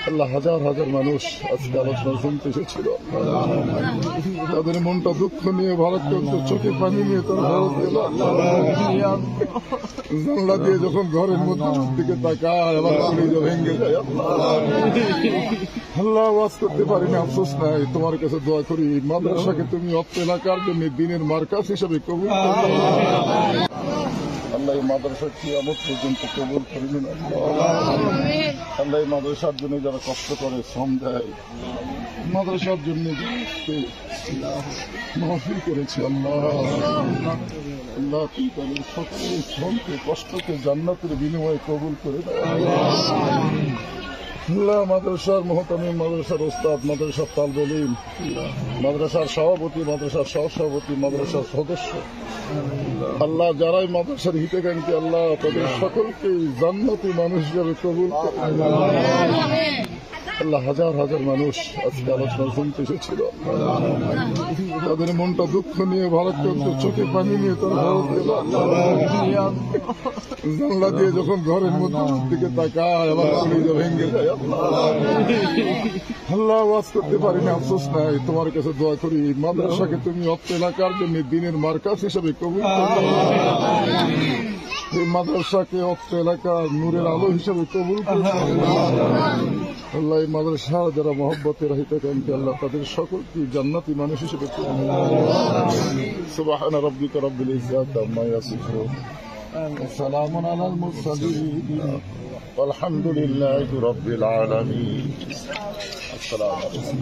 আল্লাহ হাজার হাজার মানুষ আজকে আলোচনা শুনতে এসেছিল, তাদের মনটা দুঃখ নিয়ে ভারত করতো, চোখে পানি নিয়ে তারা ভারত গেল। জানলা দিয়ে যখন ঘরের মধ্যে দিকে তাকায় আমার কলিজা ভেঙে যায়। আল্লাহ ওয়াজ করতে পারিনি, আফসোস নাই, তোমার কাছে দোয়া করি মাদ্রাসাকে তুমি অত্র এলাকার জন্য দিনের মার্কাজ হিসেবে কবুল করো। আল্লাহ এই মাদ্রাসা কিয়ামত পর্যন্ত কবুল করবেন। আল্লাহ এই মাদ্রাসার জন্য যারা কষ্ট করে, শ্রম দেয়, মাদ্রাসার জন্য মাহফিল করেছে, আল্লাহ আল্লাহ তুমি তাদের সকল শ্রমকে, কষ্টকে জান্নাতের বিনিময়ে কবুল করে দেয়। আল্লাহ মাদ্রাসার মোহতামিম, মাদ্রাসার ওস্তাদ, মাদ্রাসার তালবে ইলম, মাদ্রাসার সভাপতি, মাদ্রাসার সহসভাপতি, মাদ্রাসার সদস্য, আল্লাহ যারাই মাদ্রাসার হিতাকাঙ্ক্ষী, আল্লাহ তাদের সকলকে জান্নাতি মানুষ হিসেবে কবুল করে। আল্লাহ হাজার হাজার মানুষ আজকে আলোচনা শুনতে এসেছিল, তাদের মনটা দুঃখ নিয়ে ভারত করতো, চোখে পানি নিয়ে তারা ভারত গেল। জানলা দিয়ে যখন ঘরের মধ্যে দিকে তাকায় আমার কলিজা ভেঙে যায়। আল্লাহ ওয়াজ করতে পারিনি, আফসোস নাই, তোমার কাছে দোয়া করি মাদ্রাসাকে তুমি অত্র এলাকার জন্য দিনের মার্কাজ হিসেবে কবুল করো। এই মাদ্রাসাকে অত্র এলাকার নূরের আলো হিসেবে কবুল করো। আল্লাহ এই মাদ্রাসা যারা মহব্বতের হিতাকাঙ্ক্ষী, আল্লাহ তাদের সকলকে জান্নাতি মানুষ হিসেবে কবুল করো। সুবহান রাব্বিকা রাব্বিল ইজ্জাতি আম্মা ইয়াসিফুন ওয়া সালামুন আলাল মুরসালিন ওয়ালহামদুলিল্লাহি রাব্বিল আলামিন। আসসালামু আলাইকুম।